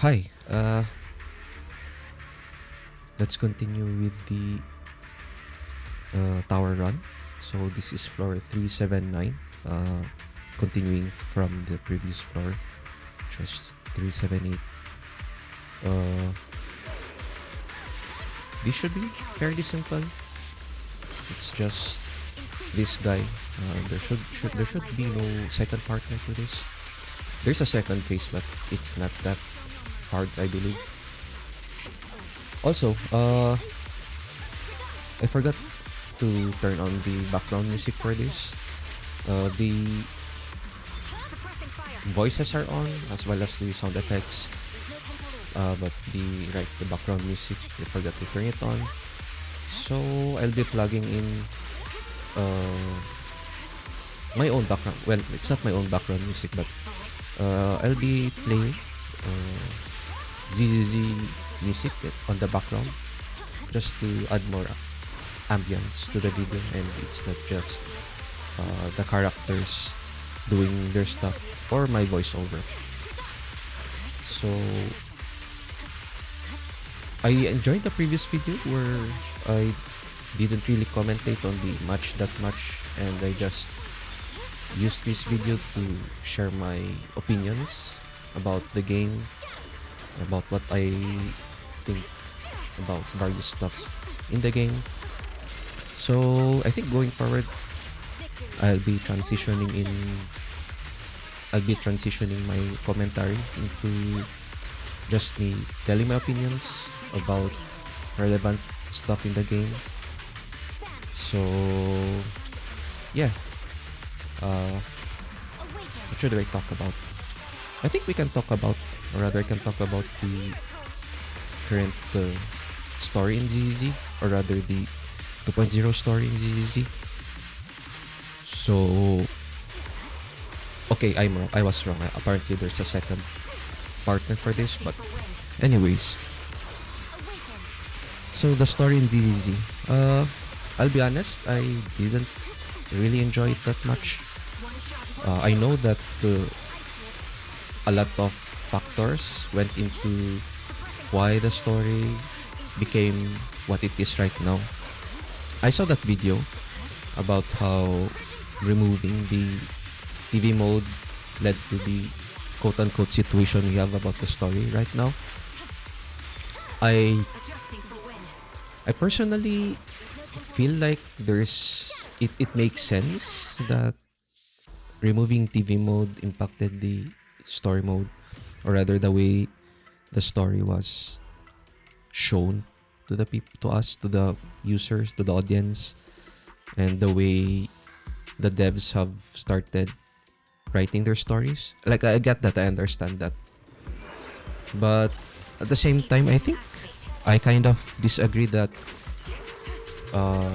Hi, let's continue with the tower run. So this is floor 379, continuing from the previous floor, which was 378. This should be fairly simple. It's just this guy. There should be no second partner to this. There's a second phase, but it's not that hard, I believe. Also, I forgot to turn on the background music for this. The voices are on as well as the sound effects. But the background music, I forgot to turn it on. So I'll be plugging in my own background. Well, it's not my own background music, but I'll be playing ZZZ music on the background just to add more ambience to the video, and it's not just the characters doing their stuff or my voiceover. So I enjoyed the previous video where I didn't really commentate on the match that much, and I just used this video to share my opinions about the game, about what I think about various stuffs in the game. So I think going forward, I'll be transitioning my commentary into just me telling my opinions about relevant stuff in the game. So yeah, what should I talk about? I think we can talk about, or rather I can talk about the current story in ZZZ, or rather the 2.0 story in ZZZ. So okay, I was wrong. Apparently there's a second partner for this, but anyways. So the story in ZZZ, I'll be honest, I didn't really enjoy it that much. I know that a lot of factors went into why the story became what it is right now. I saw that video about how removing the TV mode led to the quote-unquote situation we have about the story right now. I personally feel like it makes sense that removing TV mode impacted the story mode, or rather the way the story was shown to the people, to us, to the users, to the audience, and the way the devs have started writing their stories. Like, I get that, I understand that, but at the same time, I think I kind of disagree that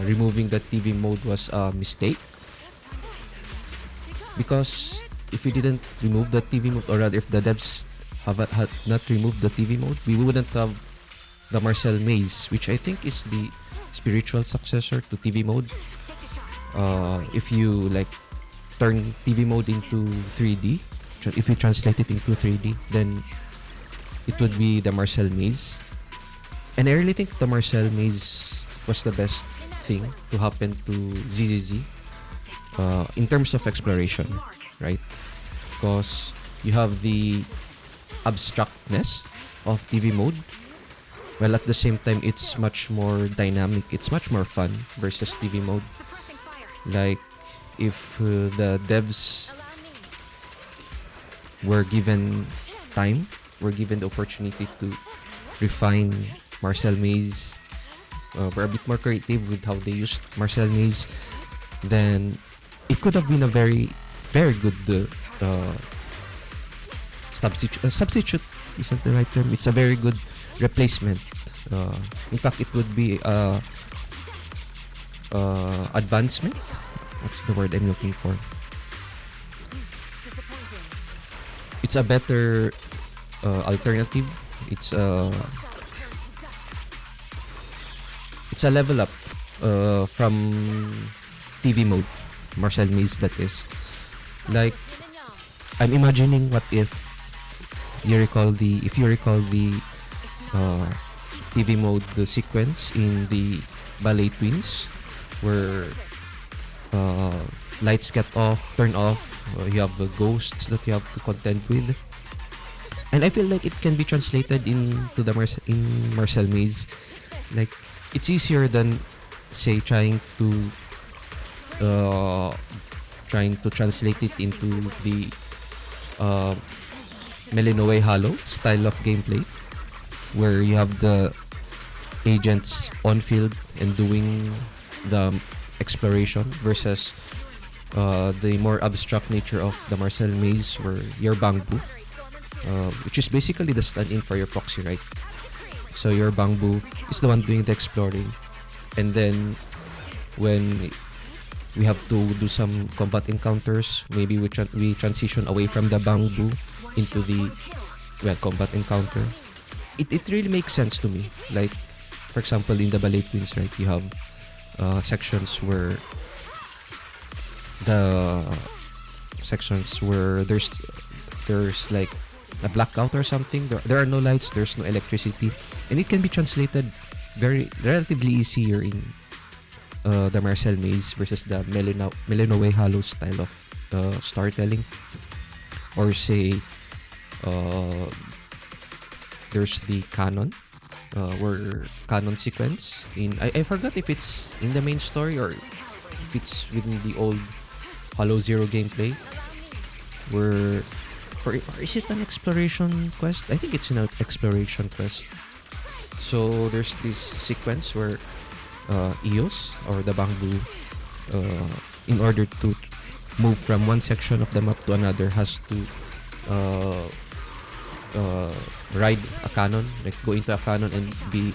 removing the TV mode was a mistake, because if we didn't remove the TV mode, or rather if the devs had not removed the TV mode, we wouldn't have the Marcel maze, which I think is the spiritual successor to TV mode. If you like turn TV mode into 3D, if you translate it into 3D, then it would be the Marcel maze. And I really think the Marcel maze was the best thing to happen to ZZZ in terms of exploration, right? Because you have the abstractness of TV mode, while at the same time it's much more dynamic, it's much more fun versus TV mode. Like, if the devs were given time, were given the opportunity to refine Marcel maze, were a bit more creative with how they used Marcel maze, then it could have been a very, very good substitute isn't the right term. It's a very good replacement. In fact, it would be advancement. What's the word I'm looking for? It's a better alternative. It's a level up from TV mode, Marcel maze, that is. Like, I'm imagining what if if you recall the uh, TV mode, the sequence in the Ballet Twins, where uh, lights get turn off. You have the ghosts that you have to contend with, and I feel like it can be translated into the Marcel Maze. Like, it's easier than, say, uh, trying to translate it into the uh, Melinoe Hollow style of gameplay, where you have the agents on field and doing the exploration, versus the more abstract nature of the Marcel Maze, where your Bangbu, which is basically the stand-in for your proxy, right? So your Bangbu is the one doing the exploring, and then when we have to do some combat encounters, maybe we transition away from the Bangbu into the, well, combat encounter. It really makes sense to me. Like, for example, in the Ballet Twins, right, you have sections where there's like a blackout or something. There are no lights, there's no electricity, and it can be translated very relatively easier in the Marcel Maze versus the Melinoe Hollow style of storytelling. Or say, there's the canon, where canon sequence in, I forgot if it's in the main story or if it's within the old Hollow Zero gameplay, where, or is it an exploration quest? I think it's an exploration quest. So there's this sequence where Eos, or the Bangbu, in order to move from one section of the map to another, has to ride a cannon, like go into a cannon and be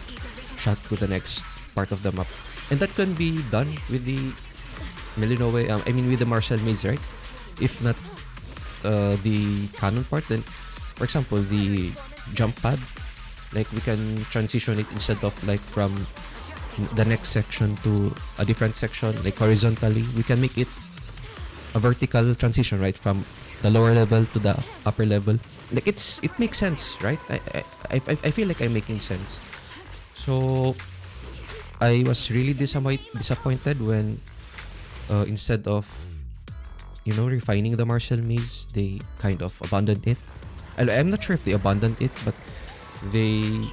shot to the next part of the map. And that can be done with the with the Marcel Maze, right? If not the cannon part, then, for example, the jump pad, like we can transition it instead of like from the next section to a different section, like horizontally. We can make it a vertical transition, right, from the lower level to the upper level. Like, it makes sense, right? I feel like I'm making sense. So I was really disappointed when instead of refining the Marcel Maze, they kind of abandoned it. I'm not sure if they abandoned it, but they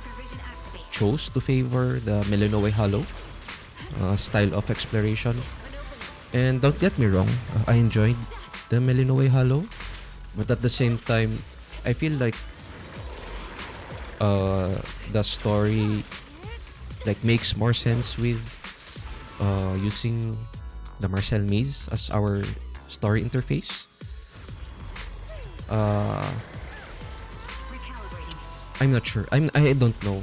chose to favor the Melinoe Hollow style of exploration. And don't get me wrong, I enjoyed the Melinoe Hollow, but at the same time, I feel like the story like makes more sense with using the Marcel Maze as our story interface. I'm not sure. I don't know.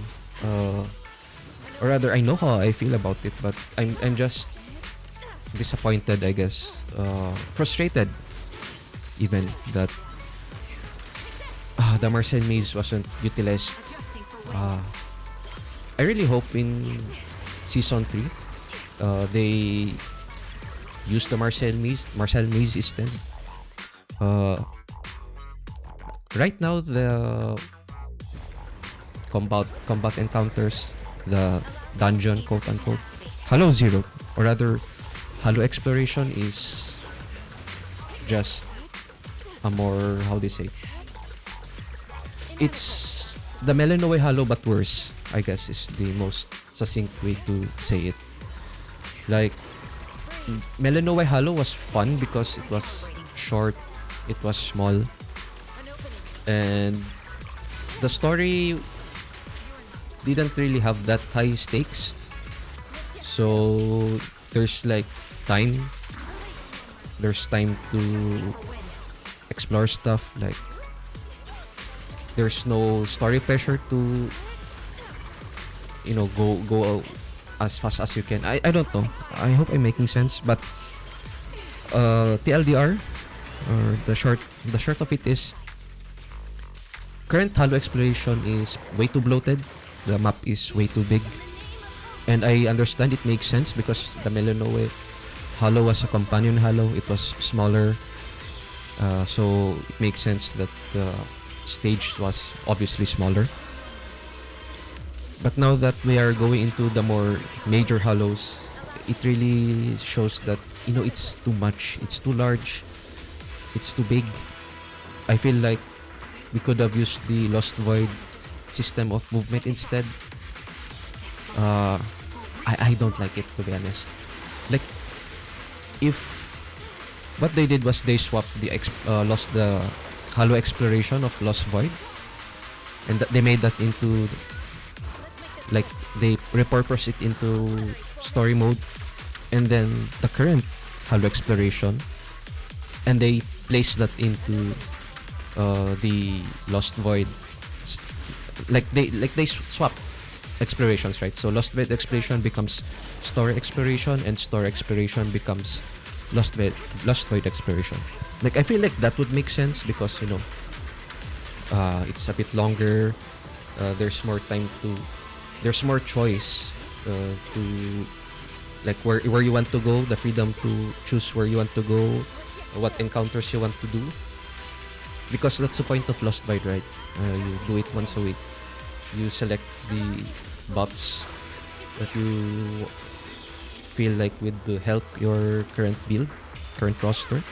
Or rather, I know how I feel about it, but I'm just disappointed, I guess. Frustrated, even, that the Marcel Maze wasn't utilized. I really hope in season 3 they use the Marcel Maze instead. Right now, the combat encounters, the dungeon, quote unquote, Hollow Zero, or rather Hollow exploration, is just a more, how do you say, it's the Melinoe Hollow but worse, I guess, is the most succinct way to say it. Like, Melinoe Hollow was fun because it was short, it was small, and the story didn't really have that high stakes. So there's time to explore stuff. Like, there's no story pressure to go as fast as you can. I don't know. I hope I'm making sense, but TLDR, or the short of it is, current Hollow exploration is way too bloated. The map is way too big, and I understand it makes sense because the Melinoe Hollow was a companion hollow. It was smaller, so it makes sense that stage was obviously smaller. But now that we are going into the more major hollows, it really shows that it's too much, it's too large, it's too big. I feel like we could have used the Lost Void system of movement instead. Uh, I don't like it, to be honest. Like, if what they did was they swapped lost the hollow exploration of Lost Void, and they made that into, like, they repurpose it into story mode, and then the current hollow exploration, and they place that into the Lost Void. They swap explorations, right? So Lost Void exploration becomes story exploration, and story exploration becomes Lost Void exploration. Like, I feel like that would make sense because it's a bit longer. There's more time to. There's more choice to, like, where you want to go, the freedom to choose where you want to go, what encounters you want to do. Because that's the point of Lost Void, right? You do it once a week. You select the buffs that you feel like would help your current build, current roster.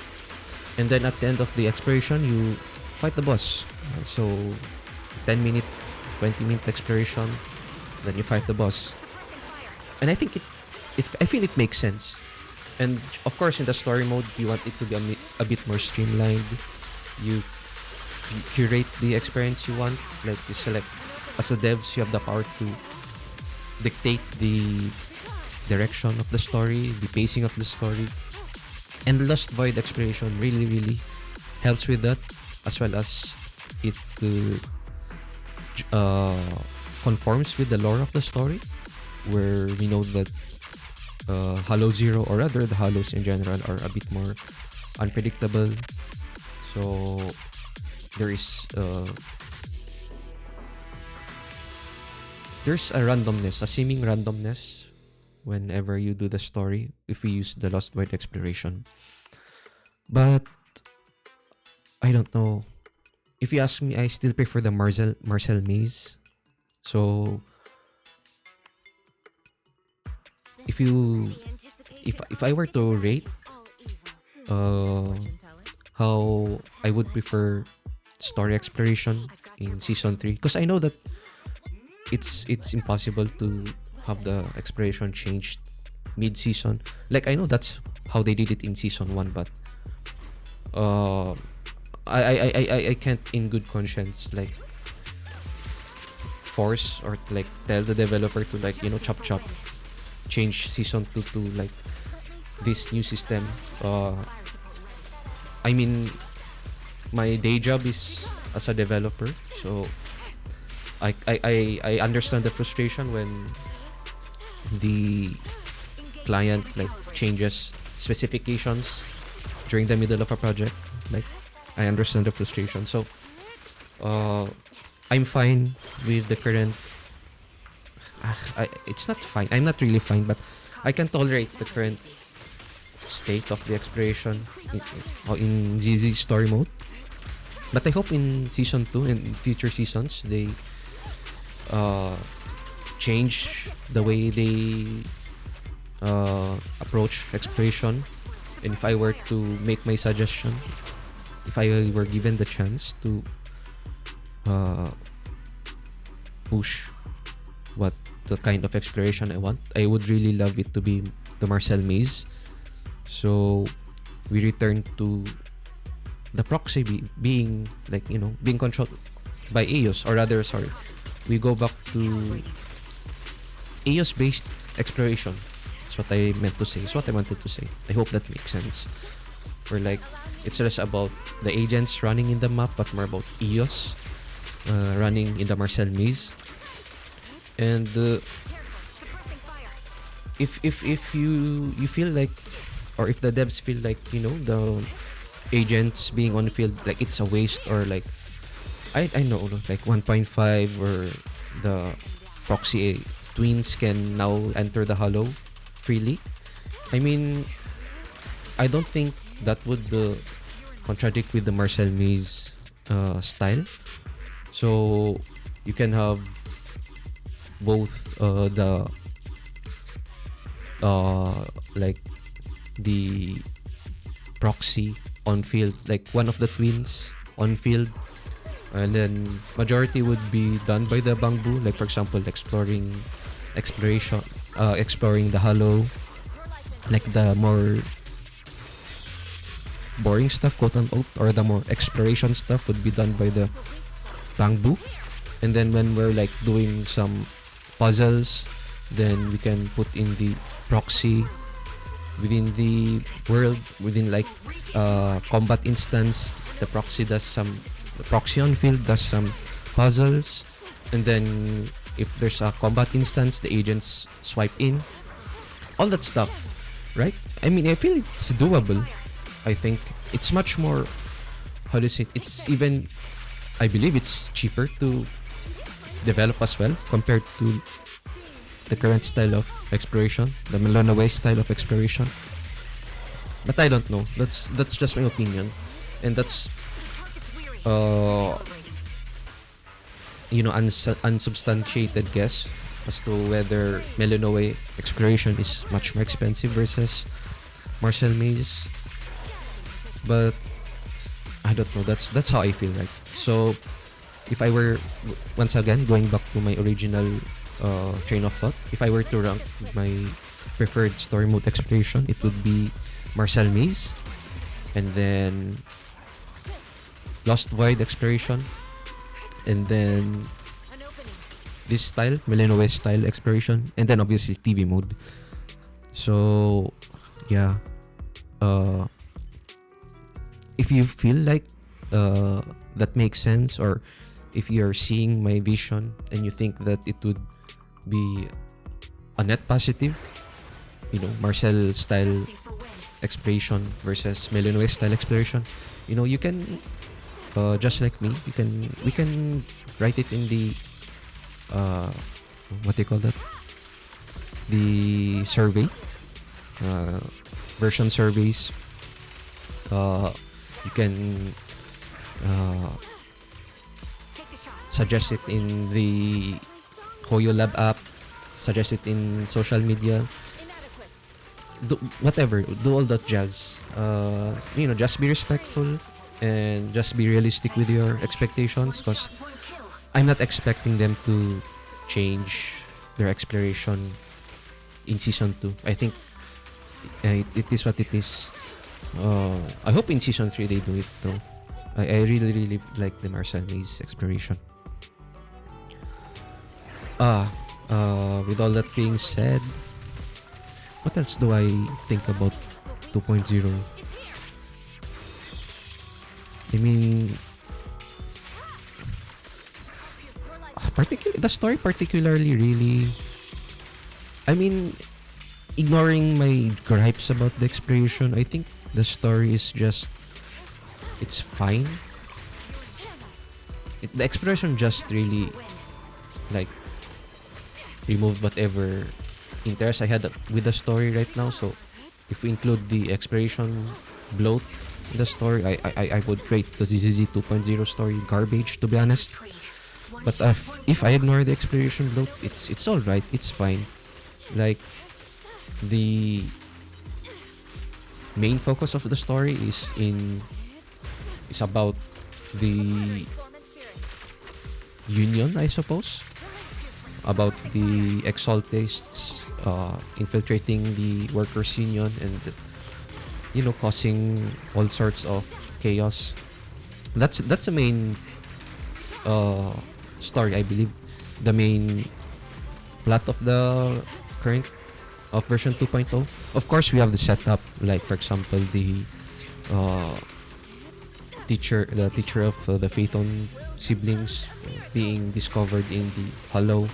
And then at the end of the exploration, you fight the boss. So 10-minute, 20-minute exploration, then you fight the boss. And I think I feel it makes sense. And of course, in the story mode, you want it to be a bit more streamlined. You curate the experience you want. Like, you select, as a devs, you have the power to dictate the direction of the story, the pacing of the story. And the Lost Void exploration really, really helps with that, as well as it conforms with the lore of the story, where we know that Hollow Zero, or rather the Hollows in general, are a bit more unpredictable. So there's a randomness, a seeming randomness whenever you do the story if we use the Lost Void exploration. But I don't know. If you ask me, I still prefer the Marcel maze. So if I were to rate how I would prefer story exploration in season 3, because I know that it's impossible to have the exploration changed mid-season. Like, I know that's how they did it in season 1, but I can't in good conscience, like, force or, like, tell the developer to, like, chop change season 2 to, like, this new system. I mean, my day job is as a developer, so I understand the frustration when the client, like, changes specifications during the middle of a project. Like, I understand the frustration. So I'm fine with the current. It's not fine. I'm not really fine, but I can tolerate the current state of the exploration in ZZ story mode. But I hope in season 2 and future seasons they change the way they approach exploration. And if I were to make my suggestion, if I were given the chance to push what the kind of exploration I want, I would really love it to be the Marcel maze. So we return to the proxy being, like, being controlled by EOS, or rather, sorry, we go back to EOS based exploration. That's what I meant to say. It's what I wanted to say. I hope that makes sense. Where, like, it's less about the agents running in the map, but more about EOS running in the Marcel maze. And if you feel like, or if the devs feel like, the agents being on the field, like, it's a waste, or, like, I know, like 1.5, or the proxy twins can now enter the hollow freely. I mean, I don't think that would contradict with the Marcel maze style. So you can have both the like the proxy on field, like one of the twins on field, and then majority would be done by the Bangbu, like for example exploring the hollow, like the more boring stuff, quote unquote, or the more exploration stuff would be done by the Bangbu. And then when we're like doing some puzzles, then we can put in the proxy within the world, within like combat instance. The proxy on field does some puzzles, and then if there's a combat instance, the agents swipe in, all that stuff, right? I mean, I feel it's doable. I think it's much more, how to say it, it's even, I believe it's cheaper to develop as well compared to the current style of exploration, the Melonaway style of exploration. But I don't know. That's just my opinion, and that's uh unsubstantiated guess as to whether Melonaway exploration is much more expensive versus Marcel Maze. But I don't know. That's how I feel, right? So if I were, once again, going back to my original train of thought, if I were to rank my preferred story mode exploration, it would be Marcel Maze, and then Lost Void exploration, and then this style, Millennium style exploration, and then obviously TV mode. So yeah, if you feel like that makes sense, or if you're seeing my vision and you think that it would be a net positive, Marcel style exploration versus Millennium style exploration, you can just like me, we can write it in the what do you call that, the survey, version surveys. You can suggest it in the Hoyo Lab app, suggest it in social media, whatever, do all that jazz. Just be respectful and just be realistic with your expectations, because I'm not expecting them to change their exploration in season 2. I think it is what it is. I hope in season 3 they do it though. I really, really like the Marcel Maze exploration. With all that being said, what else do I think about 2.0? I mean, the story particularly really, I mean, ignoring my gripes about the exploration, I think the story is just, it's fine. The exploration just really like removed whatever interest I had with the story right now. So if we include the exploration bloat in the story, I would rate the ZZZ 2.0 story garbage, to be honest. But if I ignore the exploration bloat, it's alright, it's fine. Like, the main focus of the story is about the union, I suppose, about the exaltists infiltrating the workers' union and causing all sorts of chaos. That's the main story, I believe. The main plot of the current of version 2.0. Of course, we have the setup, like for example the teacher of the Phaeton siblings being discovered in the hollow,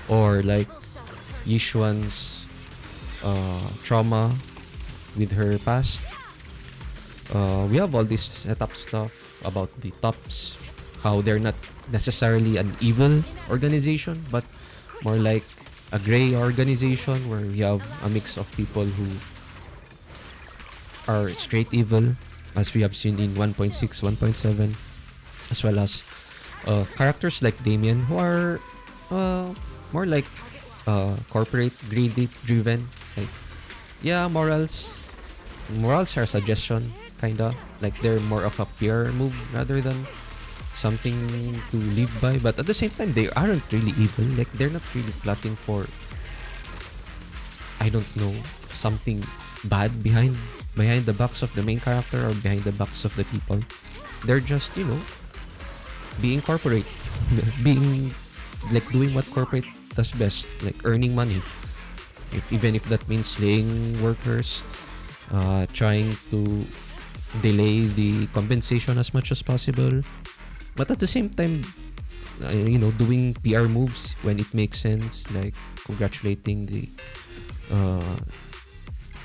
or like Yishuan's trauma with her past. We have all this setup stuff about the tops, how they're not necessarily an evil organization, but more like a gray organization where we have a mix of people who are straight evil, as we have seen in 1.6, 1.7, as well as characters like Damien who are uh, more like corporate greedy driven. Like yeah, morals are suggestion kinda. Like they're more of a PR move rather than something to live by. But at the same time, they aren't really evil. Like they're not really plotting for, I don't know, something bad behind the backs of the main character or behind the backs of the people. They're just, being corporate, being like doing what corporate does best, like earning money. Even if that means slaying workers, trying to delay the compensation as much as possible, but at the same time, doing PR moves when it makes sense, like congratulating the uh,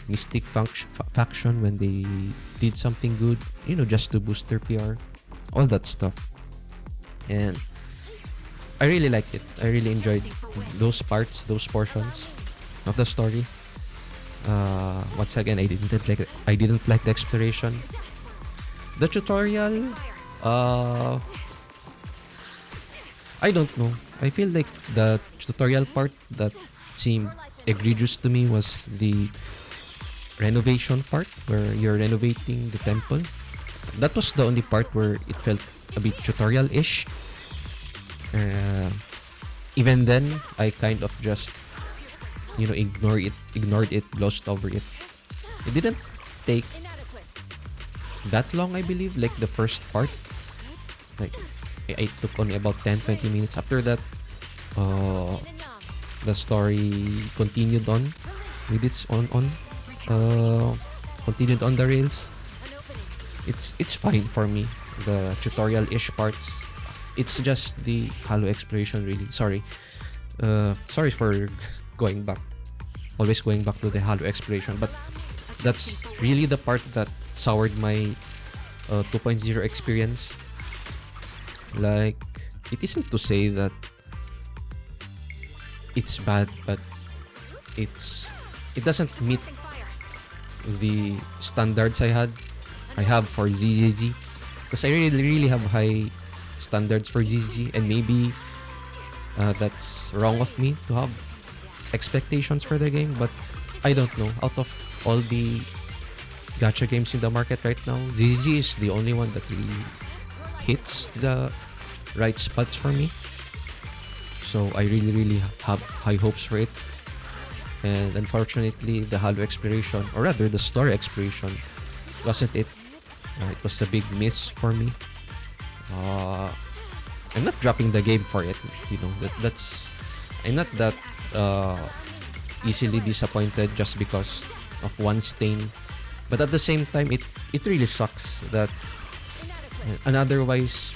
Mystic faction when they did something good, just to boost their PR, all that stuff. And I really liked it. I really enjoyed those parts, those portions of the story. Once again, I didn't like the exploration. The tutorial, I don't know. I feel like the tutorial part that seemed egregious to me was the renovation part where you're renovating the temple. That was the only part where it felt a bit tutorial-ish. Uh, Even then, I kind of just ignored it, glossed over it. It didn't take that long, I believe. Like the first part, like I took only about 10-20 minutes. After that, the story continued on with its continued on the rails. It's fine for me. The tutorial-ish parts. It's just the Halo exploration, really. Sorry for going back. Always going back to the Halo exploration, but that's really the part that soured my 2.0 experience. Like, it isn't to say that it's bad, but it doesn't meet the standards I have for ZZZ, because I really have high standards for ZZZ, and maybe that's wrong of me to have expectations for the game, but I don't know. Out of all the gacha games in the market right now, ZZZ is the only one that really hits the right spots for me. So I really have high hopes for it. And unfortunately, the Halo exploration, or rather the story exploration, wasn't it. It was a big miss for me. I'm not dropping the game for it. That's I'm not that easily disappointed just because of one stain. But at the same time, it really sucks that an otherwise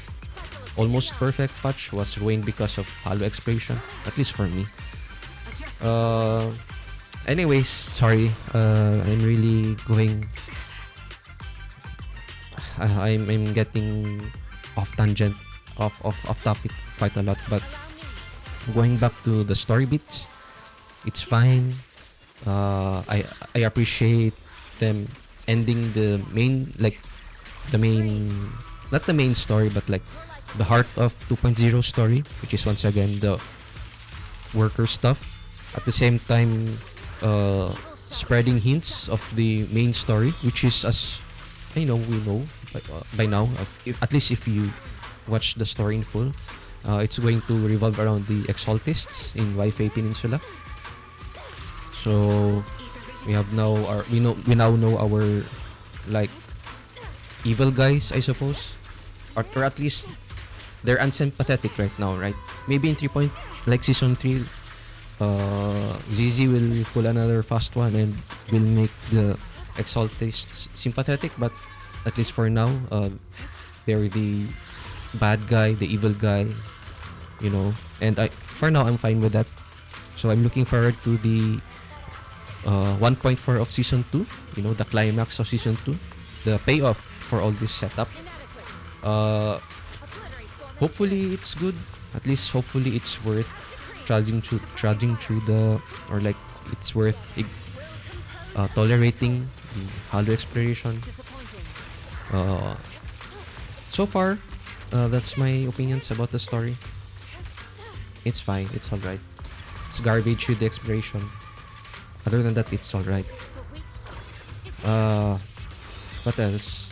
almost perfect patch was ruined because of Halo exploration. At least for me. Anyways, sorry. I'm really going. I'm getting off tangent, off topic quite a lot. But going back to the story bits, it's fine. I appreciate them ending not the main story, but like the heart of 2.0 story, which is once again the worker stuff. At the same time, spreading hints of the main story, which is, as we know by now, at least if you watch the story in full, it's going to revolve around the Exaltists in Wi-Fi Peninsula. So we now know our like evil guys, I suppose, or at least they're unsympathetic right now, right? Maybe in 3 like season 3, ZZ will pull another fast one and will make the Exaltists sympathetic, but at least for now, they're the bad guy, the evil guy, and for now I'm fine with that. So I'm looking forward to the 1.4 of season 2, the climax of season 2, the payoff for all this setup. Hopefully it's good. At least hopefully it's worth trudging through or like it's worth tolerating the Halo exploration. So far, That's my opinions about the story. It's fine. It's alright. It's garbage with the exploration. Other than that, it's alright. Uh, what else?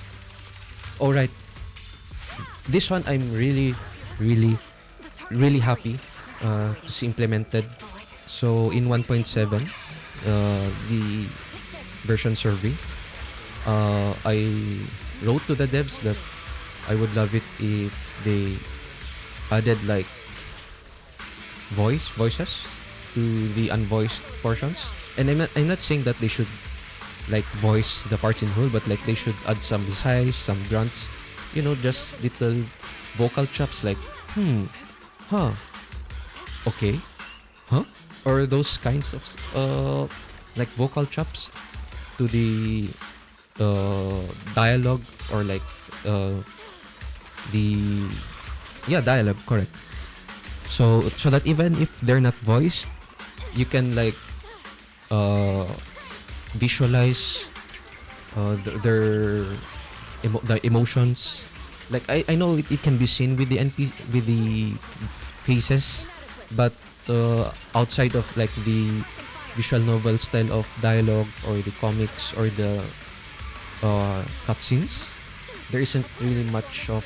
Alright. This one I'm really, really happy to see implemented. So in 1.7, the version survey, I wrote to the devs that I would love it if they added like voices to the unvoiced portions. And I'm not saying that they should like voice the parts in whole, but like they should add some sighs, some grunts, just little vocal chops like huh, okay, huh, or those kinds of like vocal chops to the dialogue, or like the dialogue, correct. So that even if they're not voiced, you can like visualize the emotions. Like I know it can be seen with the with the faces, but outside of like the visual novel style of dialogue or the comics or the cutscenes, there isn't really much of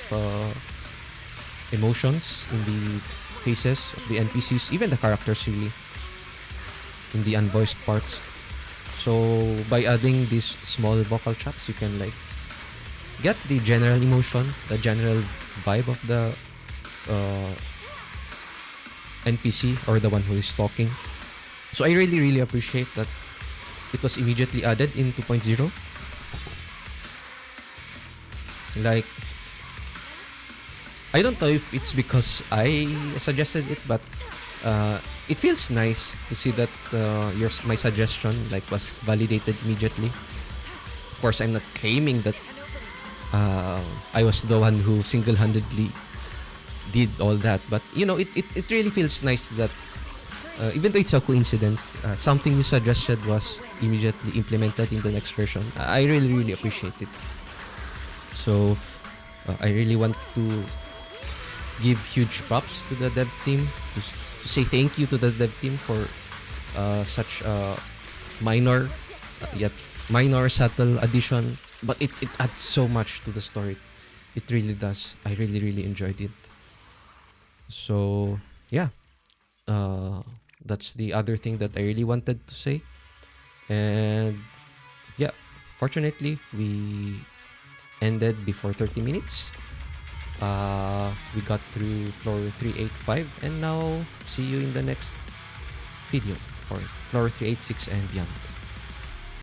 emotions in the faces of the NPCs, even the characters really, in the unvoiced parts. So by adding these small vocal chops, you can like get the general emotion, the general vibe of the NPC or the one who is talking. So I really appreciate that it was immediately added in 2.0. Like, I don't know if it's because I suggested it, but it feels nice to see that my suggestion like was validated immediately. Of course, I'm not claiming that I was the one who single-handedly did all that, but it really feels nice that even though it's a coincidence, something you suggested was immediately implemented in the next version. I really appreciate it. So I really want to give huge props to the dev team, to say thank you to the dev team for such a minor yet subtle addition, but it adds so much to the story. It really does. I really enjoyed it. So yeah, that's the other thing that I really wanted to say. And yeah, fortunately we ended before 30 minutes. We got through floor 385, and now see you in the next video for floor 386 and beyond.